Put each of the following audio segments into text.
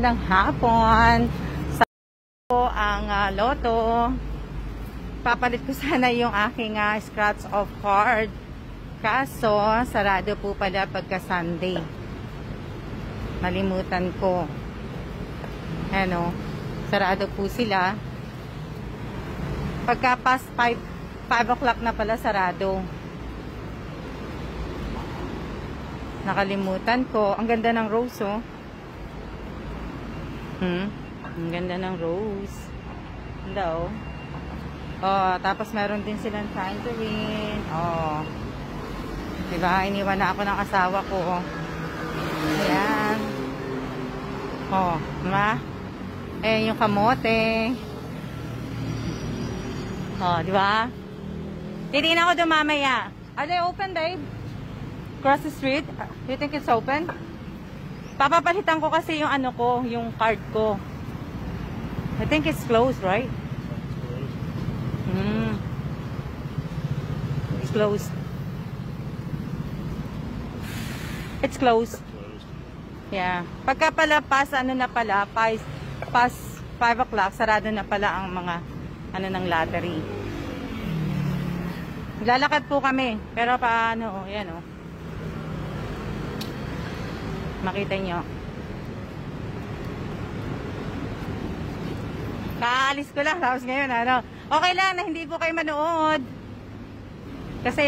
magandang hapon. Sa po ang loto. Papalit ko sana yung aking scratch off card. Kaso, sarado po pala pagka Sunday. Malimutan ko. Ano, sarado po sila. Pagka past 5 o'clock na pala sarado. Nakalimutan ko. Ang ganda ng rose, oh. Ang ganda ng rose. Ganda, oh. Oh, tapos meron din silang tangerine. Oh. Diba? Iniwan na ako ng asawa ko, oh. Ayan. Oh, diba? Eh, yung kamote. Oh, diba? Titingnan ko doon mamaya. Are they open, babe? Across the street? You think it's open? Papapalitan ko kasi yung ano ko, yung card ko. I think it's closed, right? It's closed. It's closed. Yeah. Pagka pala ano na pala, past 5 o'clock, sarado na pala ang mga ano ng lottery. Lalakad po kami. Pero paano, yan, oh. Makita nyo. Kaalis ko lang. Tapos ngayon, ano. Okay lang na hindi po kayo manood. Kasi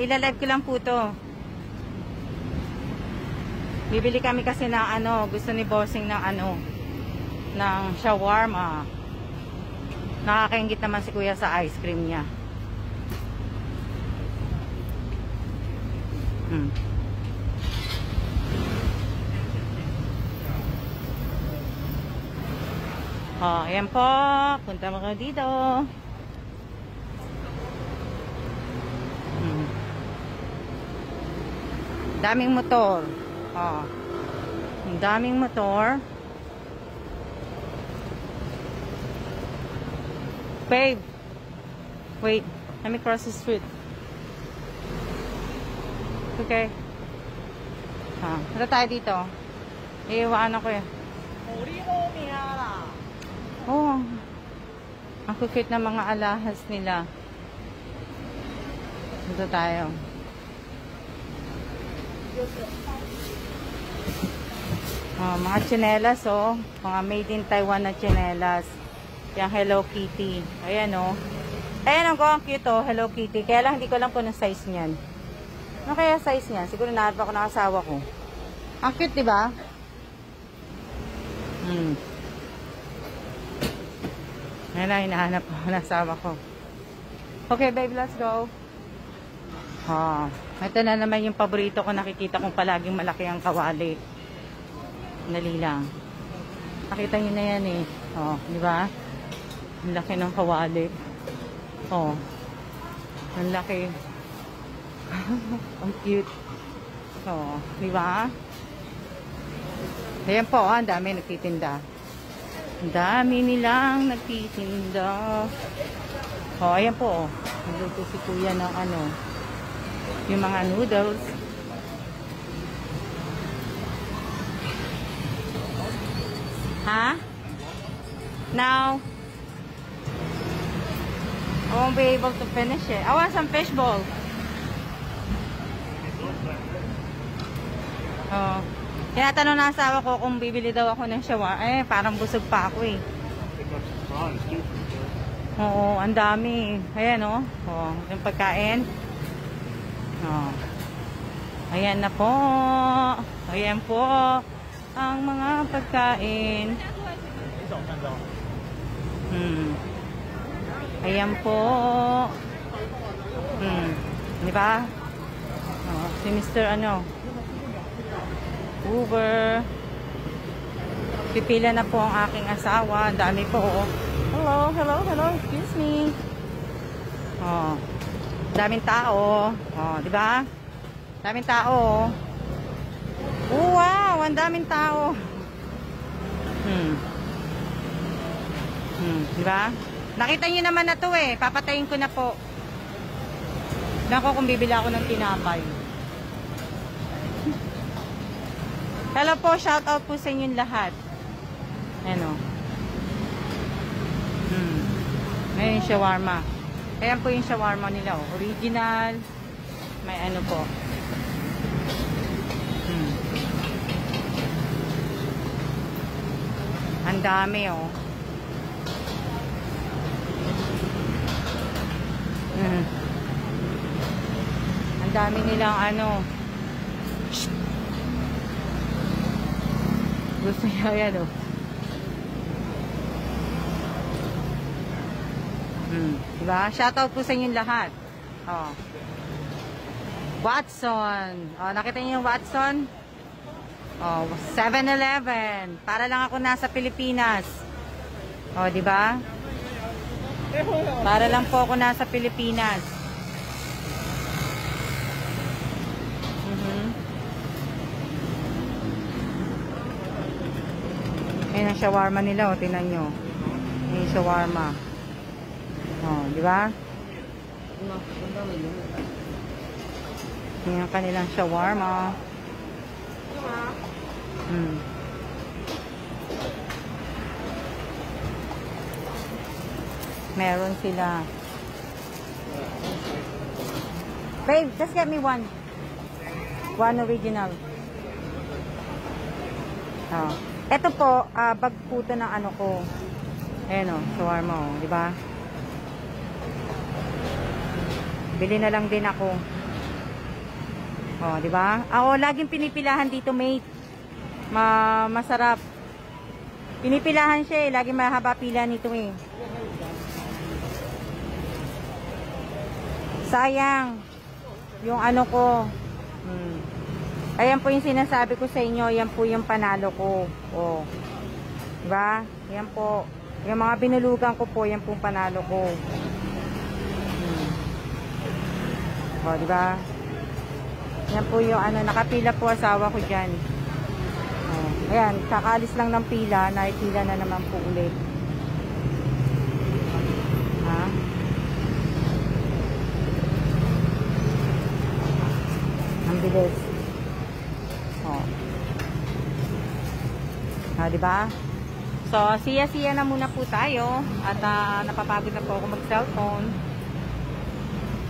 ilalive ko lang po to. Bibili kami kasi ng ano. Gusto ni Bossing ng ano. Ng shawarma. Nakakaingit naman si Kuya sa ice cream niya. Oh, ayan po. Punta mo kayo dito. Daming motor. Oh. Daming motor. Babe. Wait. Let me cross the street. Okay. Punta tayo dito. Iiwaan ako eh. Oh, ang cute na mga alahas nila. Dito tayo. Oh, mga tsinelas, oh. Mga made in Taiwan na tsinelas. Yung Hello Kitty. Ayan, oh. Ayan, ang cute, oh. Hello Kitty. Kaya lang, hindi ko lang po ng size niyan. Ano kaya size niyan? Siguro nahanap ako ng asawa ko. Ang cute, diba? Ayan na, hinahanap ko ng asawa ko. Okay, babe, let's go. Oh, ito na naman yung paborito ko. Nakikita kong palaging malaki ang kawali. Dali lang. Nakita nyo na yan eh. Oh, di ba? Ang laki ng kawali. Oh, ang laki. Ang cute. Oh, di ba? Ayan po, ang dami nagtitinda. Ang dami nilang nagtitinda. Oh, ayan po. Nagluto si Kuya ng ano, yung mga noodles. Ha? Now, I won't be able to finish it. I want some fishbowl. Oh. Tinatanong na asawa ko kung bibili daw ako ng shawarma. Eh, parang busog pa ako eh. Oo, ang dami. Ayan, oh. Oh, yung pagkain. Oh. Ayan na po. Ayan po ang mga pagkain. Ayan po. Di ba? Oh, si Mr. ano, Uber. Pipila na po ang aking asawa. Ang dami po. Hello, hello, hello. Excuse me. Oh. Daming tao. Oh, di ba? Daming tao. Oh, wow, ang daming tao. Di ba? Nakita niyo naman na to eh. Papatayin ko na po. Nako kung bibili ako ng tinapay. Hello po, shout out po sa inyong lahat. Ayan o. Ngayon yung shawarma. Ayan po yung shawarma nila o. Original. May ano po. Ang dami o. Ang dami nilang ano. Gusto niya yan o. Diba? Shoutout po sa inyong lahat. Oh. Watson. Oh, nakita niyo yung Watson? Oh, 7-Eleven. Para lang ako nasa Pilipinas. Oh, di ba? Para lang po ako nasa Pilipinas. Ayan ang shawarma nila, oh, tingnan nyo. Ayan yung shawarma. Oh, di ba? Ayan ang kanilang shawarma. Meron sila. Babe, just get me one. One original. Oh. Ito po, bag po ito ng ano ko. Ayan o, shawarma o, di ba? Bili na lang din ako. Oh, di ba? Ako laging pinipilahan dito, mate. Masarap. Pinipilahan siya eh, laging mahaba pila nito eh. Sayang. Yung ano ko. Ayan po yung sinasabi ko sa inyo, yan po yung panalo ko. Oh. Di ba? Yan po. Yung mga binulugan ko po, yan po yung panalo ko. Oh, di ba? Yan po yung ano, nakapila po asawa ko dyan. Oh, ayan, kakaalis lang ng pila, nakipila na naman po ulit. Ha? Ang bilis. Oh. Ah, di ba? So, siya-siya na muna po tayo at napapagod na po ako mag-cellphone.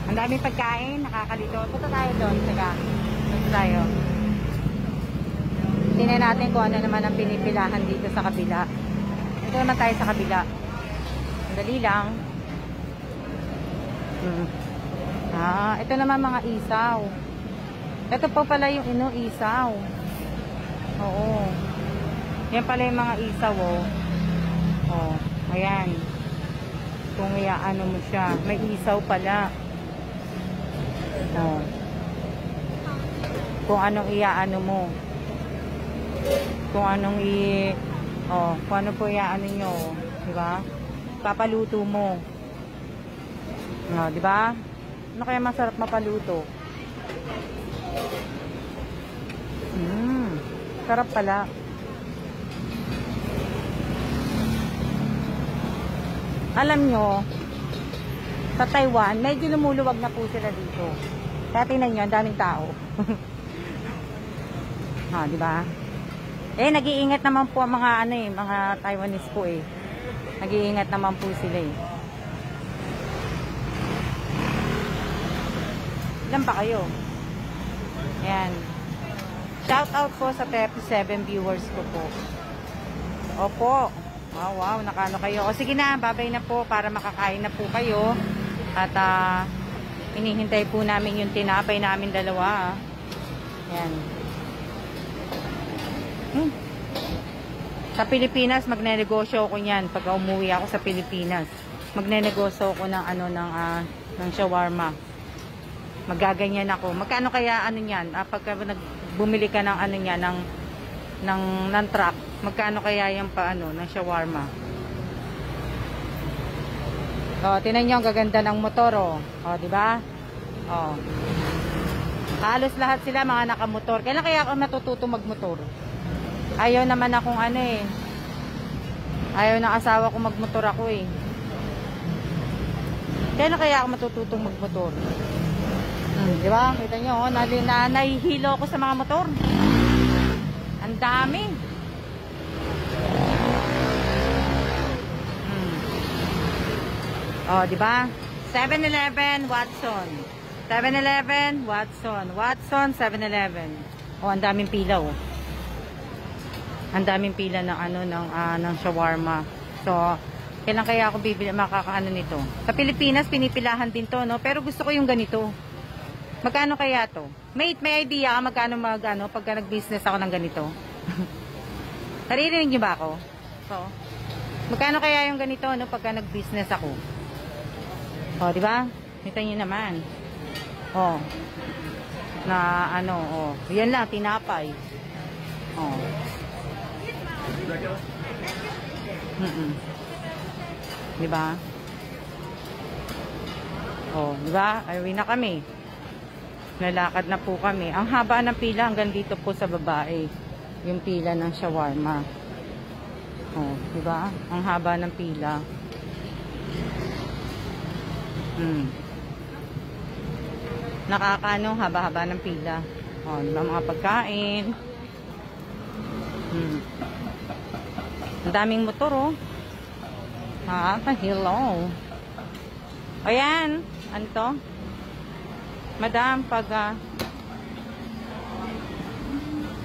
Ang daming pagkain, nakakalito. Punta tayo doon, saka. Punta tayo. Tingnan natin kung ano naman ang pinipilahan dito sa kabila. Ito naman tayo sa kabila. Dali lang. Ito naman mga isaw. Ito po pala yung isaw. Oo. Yan pala yung mga isaw, oh. Oh, ayan. Kung iaano mo siya. May isaw pala. Oh. Kung anong iaano mo. Kung anong kung ano po iaano nyo. Diba? Papaluto mo. Oh, diba? Ano kaya masarap mapaluto? Sarap pala. Alam nyo, sa Taiwan, medyo lumuluwag na po sila dito. Kaya tingnan nyo, ang daming tao. Di ba? Nag-iingat naman po ang mga mga Taiwanese po eh. Nag-iingat naman po sila eh. Ilan ba kayo? Ayan. Shout out po sa 37 viewers ko po. Opo. Wow, nakano kayo. O sige na, babay na po para makakain na po kayo. At hinihintay po namin yung tinapay namin dalawa. Yan. Sa Pilipinas, magnenegosyo ako niyan. Pag umuwi ako sa Pilipinas, magnenegosyo ako ng shawarma. Magaganyan ako. Magkano kaya niyan? Pagka bumili ka ng niyan, ng truck, magkano kaya yung ng shawarma? Oh, tingnan niyo ang gaganda ng motor, oh. Oh, di ba? Oh. Halos lahat sila mga nakamotor. Kailan kaya ako matututong magmotor? Ayaw naman akong ayaw ng asawa ko magmotor ako eh. Kailan kaya ako matututong magmotor? Di ba? Kita niyo, oh, nahihilo ako sa mga motor. Ang dami. Oh, di ba? 7-Eleven, Watson. 7-Eleven, Watson. Watson, 7-Eleven. Oh, ang daming pila, oh. Ang daming pila ng ng shawarma. So, kailan kaya ako bibili makakaano nito? Sa Pilipinas pinipilahan din 'to, no? Pero gusto ko yung ganito. Magkano kaya 'to? May idea ka magkano pagka nag-business ako ng ganito? Naririnig niyo ba ako? So, magkano kaya yung ganito, no, pagka nag-business ako? Oh, di ba? Kita niyo naman. Oh. Na oh, yan lang tinapay. Oh. Di ba? Oh, di ba? Ayun na kami. Lalakad na po kami. Ang haba ng pila hanggang dito po sa babae. Yung pila ng shawarma. Oh, di ba? Ang haba ng pila. Nakakaano, haba-haba ng pila. Oh, di ba mga pagkain? Ang daming motor, oh. Hello. Ayan. Ano to? Madam, pag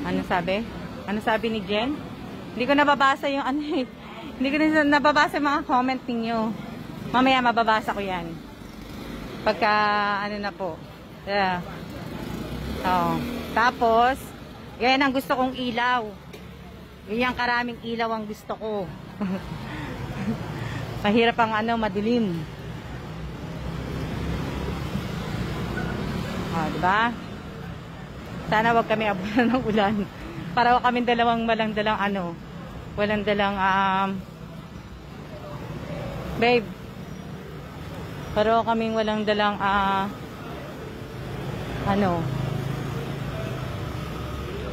ano sabi? Ano sabi ni Jen? Hindi ko nababasa yung hindi ko nababasa yung mga comment ninyo. Mamaya mababasa ko yan. Pagka, na po. Yeah. Oh. Tapos, yan ang gusto kong ilaw. Yan karaming ilaw ang gusto ko. Mahirap ang madilim. Oh, diba? Sana wag kami abunan ng ulan. Para wag kami walang dalang babe. Pero kaming walang dalang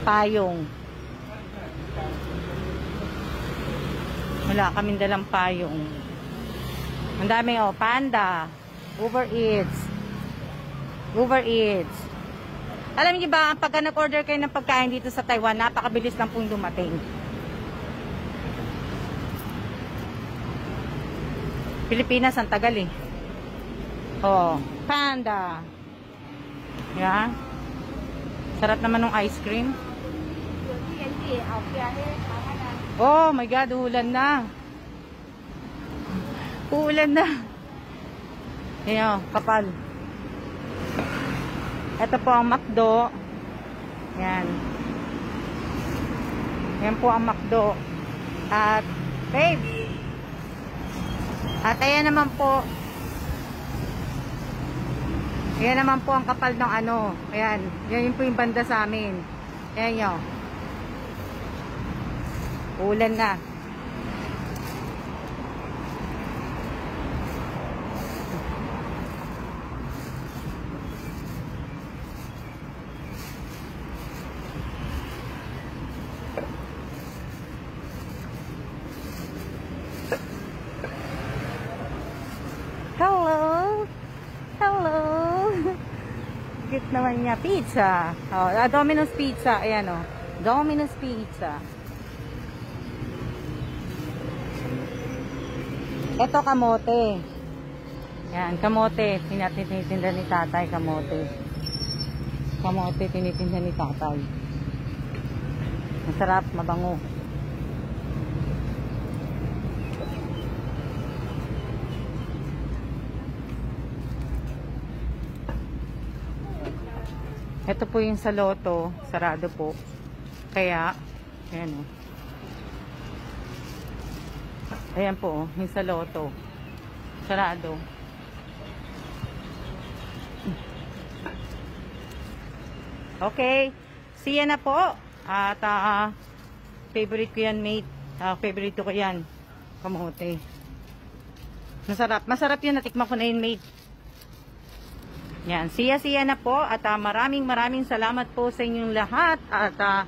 payong. Wala kaming dalang payong. Ang dami, oh, Panda, Uber Eats. Alam niyo ba, pagka nag-order kayo ng pagkain dito sa Taiwan, napakabilis lang pong dumating. Pilipinas, ang tagal eh. Oh, Panda. Yeah. Sarap naman ng ice cream. Oh my God, uulan na. Uulan na. Ayan, kapal. Ito po ang McDo. Yan. Yan po ang McDo. At, babe. At ayan naman po. Ayan naman po ang kapal ng Ayan. Yan po yung banda sa amin. Ayan nyo. Ulan na. Cute naman niya. Pizza. Oh, Domino's Pizza. Ayan, oh. Domino's Pizza. Ito, kamote. Yan, kamote. Tinitinda ni tatay, kamote. Kamote, tinitinda ni tatay. Masarap, mabango. Ito po yung sa Lotto, sarado po. Kaya, ayan o. Ayan po, yung sa Lotto. Sarado. Okay. See ya na po. At, favorite ko yan, mate. Favorite ko yan. Kamote. Masarap. Masarap yun. Natikman ko na yun, mate. Yan, siya na po at maraming salamat po sa inyong lahat at